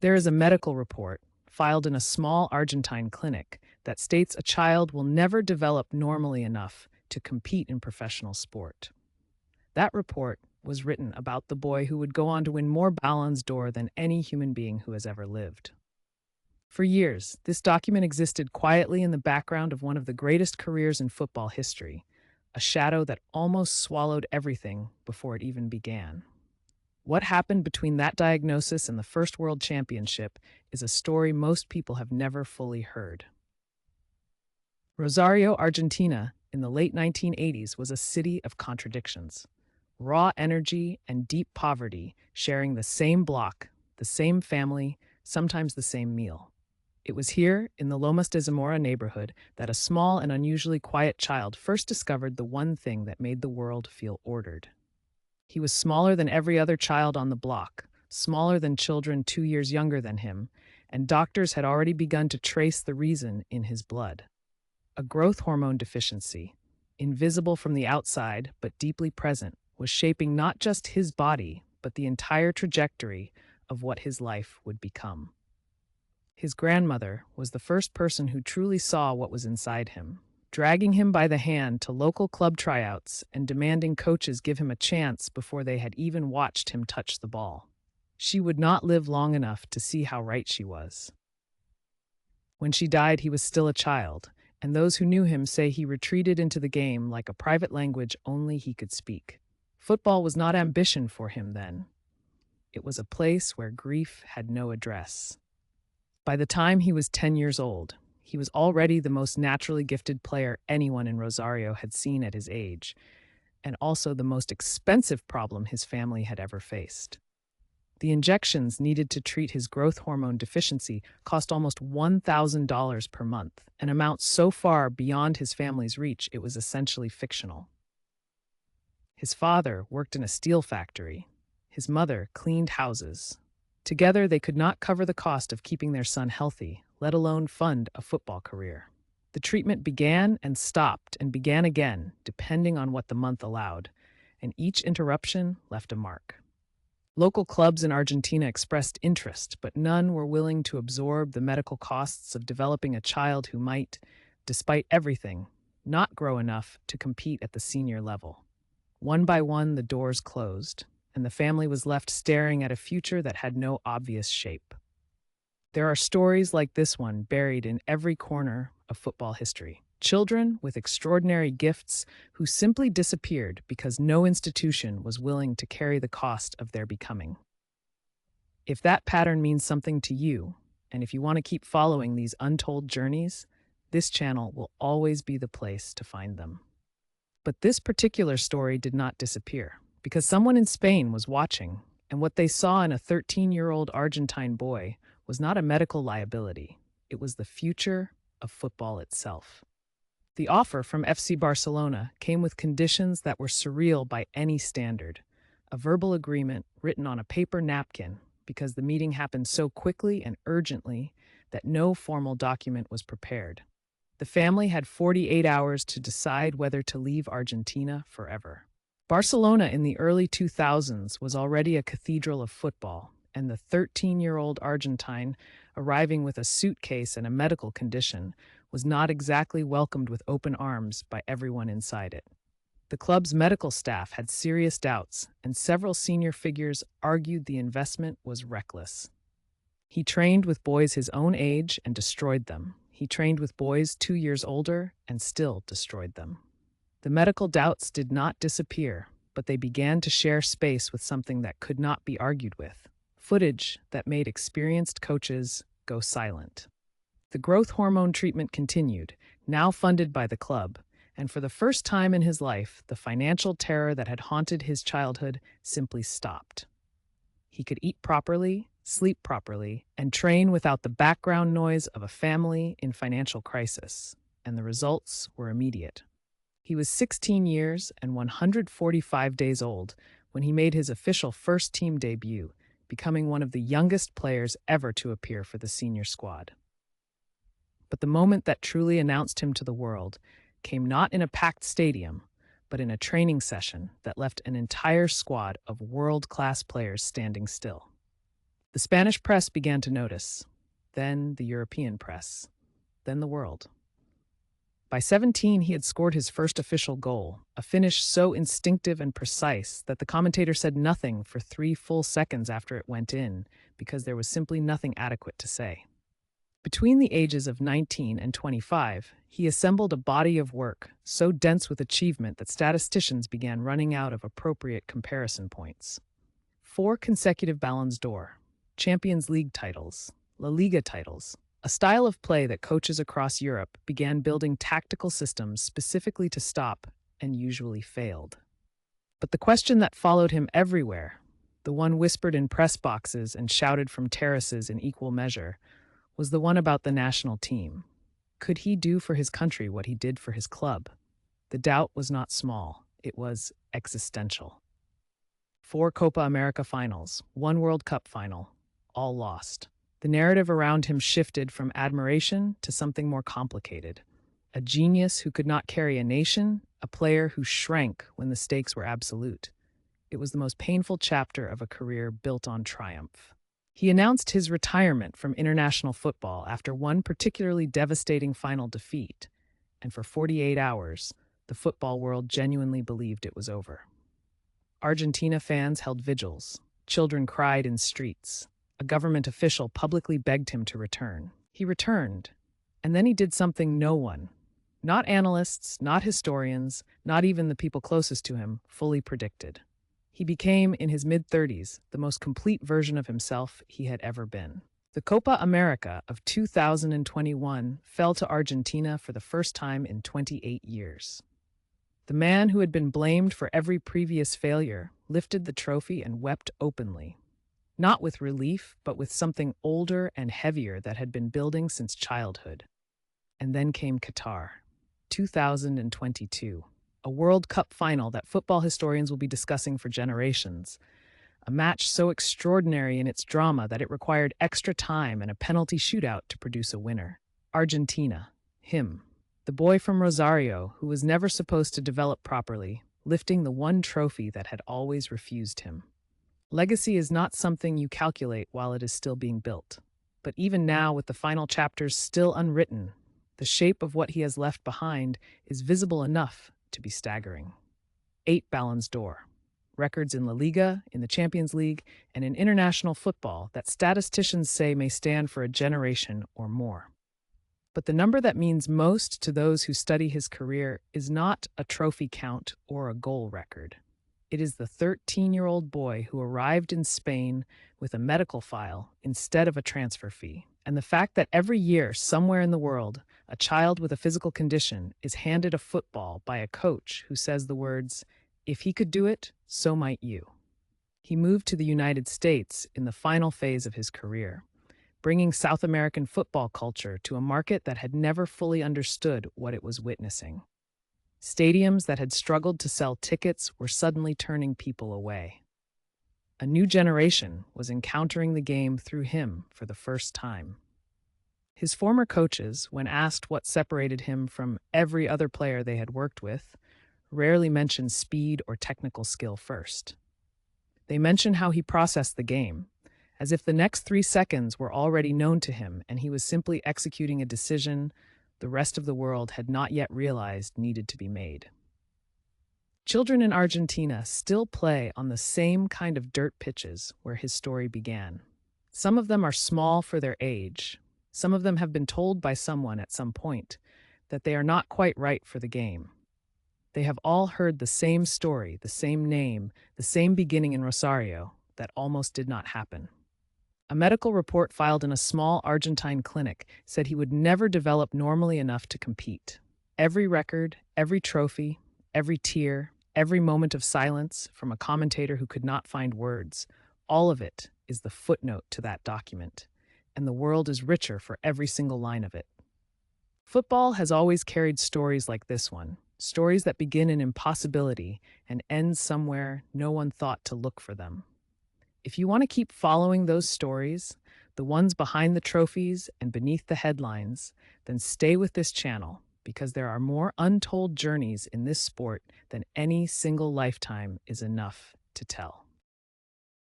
There is a medical report filed in a small Argentine clinic that states a child will never develop normally enough to compete in professional sport. That report was written about the boy who would go on to win more Ballons d'Or than any human being who has ever lived. For years, this document existed quietly in the background of one of the greatest careers in football history, a shadow that almost swallowed everything before it even began. What happened between that diagnosis and the first World Championship is a story most people have never fully heard. Rosario, Argentina, in the late 1980s was a city of contradictions. Raw energy and deep poverty sharing the same block, the same family, sometimes the same meal. It was here, in the Lomas de Zamora neighborhood, that a small and unusually quiet child first discovered the one thing that made the world feel ordered. He was smaller than every other child on the block, smaller than children 2 years younger than him, and doctors had already begun to trace the reason in his blood. A growth hormone deficiency, invisible from the outside but deeply present, was shaping not just his body, but the entire trajectory of what his life would become. His grandmother was the first person who truly saw what was inside him, dragging him by the hand to local club tryouts and demanding coaches give him a chance before they had even watched him touch the ball. She would not live long enough to see how right she was. When she died, he was still a child, and those who knew him say he retreated into the game like a private language only he could speak. Football was not ambition for him then. It was a place where grief had no address. By the time he was 10 years old, he was already the most naturally gifted player anyone in Rosario had seen at his age, and also the most expensive problem his family had ever faced. The injections needed to treat his growth hormone deficiency cost almost $1,000 per month, an amount so far beyond his family's reach it was essentially fictional. His father worked in a steel factory. His mother cleaned houses. Together, they could not cover the cost of keeping their son healthy, let alone fund a football career. The treatment began and stopped and began again, depending on what the month allowed, and each interruption left a mark. Local clubs in Argentina expressed interest, but none were willing to absorb the medical costs of developing a child who might, despite everything, not grow enough to compete at the senior level. One by one, the doors closed, and the family was left staring at a future that had no obvious shape. There are stories like this one buried in every corner of football history. Children with extraordinary gifts who simply disappeared because no institution was willing to carry the cost of their becoming. If that pattern means something to you, and if you want to keep following these untold journeys, this channel will always be the place to find them. But this particular story did not disappear, because someone in Spain was watching, and what they saw in a 13-year-old Argentine boy was not a medical liability. It was the future of football itself. The offer from FC Barcelona came with conditions that were surreal by any standard. A verbal agreement written on a paper napkin, because the meeting happened so quickly and urgently that no formal document was prepared. The family had 48 hours to decide whether to leave Argentina forever. Barcelona in the early 2000s was already a cathedral of football, and the 13-year-old Argentine, arriving with a suitcase and a medical condition, was not exactly welcomed with open arms by everyone inside it. The club's medical staff had serious doubts, and several senior figures argued the investment was reckless. He trained with boys his own age and destroyed them. He trained with boys 2 years older and still destroyed them. The medical doubts did not disappear, but they began to share space with something that could not be argued with: footage that made experienced coaches go silent. The growth hormone treatment continued, now funded by the club, and for the first time in his life, the financial terror that had haunted his childhood simply stopped. He could eat properly, sleep properly, and train without the background noise of a family in financial crisis, and the results were immediate. He was 16 years and 145 days old when he made his official first-team debut, becoming one of the youngest players ever to appear for the senior squad. But the moment that truly announced him to the world came not in a packed stadium, but in a training session that left an entire squad of world-class players standing still. The Spanish press began to notice, then the European press, then the world. By 17, he had scored his first official goal, a finish so instinctive and precise that the commentator said nothing for 3 full seconds after it went in, because there was simply nothing adequate to say. Between the ages of 19 and 25, he assembled a body of work so dense with achievement that statisticians began running out of appropriate comparison points. 4 consecutive Ballons d'Or, Champions League titles, La Liga titles, a style of play that coaches across Europe began building tactical systems specifically to stop and usually failed. But the question that followed him everywhere, the one whispered in press boxes and shouted from terraces in equal measure, was the one about the national team. Could he do for his country what he did for his club? The doubt was not small, it was existential. 4 Copa America finals, 1 World Cup final, all lost. The narrative around him shifted from admiration to something more complicated. A genius who could not carry a nation, a player who shrank when the stakes were absolute. It was the most painful chapter of a career built on triumph. He announced his retirement from international football after one particularly devastating final defeat, and for 48 hours, the football world genuinely believed it was over. Argentina fans held vigils. Children cried in streets. A government official publicly begged him to return. He returned, and then he did something no one, not analysts, not historians, not even the people closest to him, fully predicted. He became, in his mid-30s, the most complete version of himself he had ever been. The Copa America of 2021 fell to Argentina for the first time in 28 years. The man who had been blamed for every previous failure lifted the trophy and wept openly. Not with relief, but with something older and heavier that had been building since childhood. And then came Qatar, 2022, a World Cup final that football historians will be discussing for generations. A match so extraordinary in its drama that it required extra time and a penalty shootout to produce a winner. Argentina, him, the boy from Rosario who was never supposed to develop properly, lifting the one trophy that had always refused him. Legacy is not something you calculate while it is still being built. But even now, with the final chapters still unwritten, the shape of what he has left behind is visible enough to be staggering. 8 Ballons d'Or, records in La Liga, in the Champions League, and in international football that statisticians say may stand for a generation or more. But the number that means most to those who study his career is not a trophy count or a goal record. It is the 13-year-old boy who arrived in Spain with a medical file instead of a transfer fee, and the fact that every year somewhere in the world, a child with a physical condition is handed a football by a coach who says the words, "If he could do it, so might you." He moved to the United States in the final phase of his career, bringing South American football culture to a market that had never fully understood what it was witnessing. Stadiums that had struggled to sell tickets were suddenly turning people away. A new generation was encountering the game through him for the first time. His former coaches, when asked what separated him from every other player they had worked with, rarely mentioned speed or technical skill first. They mentioned how he processed the game, as if the next 3 seconds were already known to him and he was simply executing a decision the rest of the world had not yet realized needed to be made. Children in Argentina still play on the same kind of dirt pitches where his story began. Some of them are small for their age. Some of them have been told by someone at some point that they are not quite right for the game. They have all heard the same story, the same name, the same beginning in Rosario that almost did not happen. A medical report filed in a small Argentine clinic said he would never develop normally enough to compete. Every record, every trophy, every tear, every moment of silence from a commentator who could not find words, all of it is the footnote to that document, and the world is richer for every single line of it. Football has always carried stories like this one, stories that begin in impossibility and end somewhere no one thought to look for them. If you want to keep following those stories, the ones behind the trophies and beneath the headlines, then stay with this channel because there are more untold journeys in this sport than any single lifetime is enough to tell.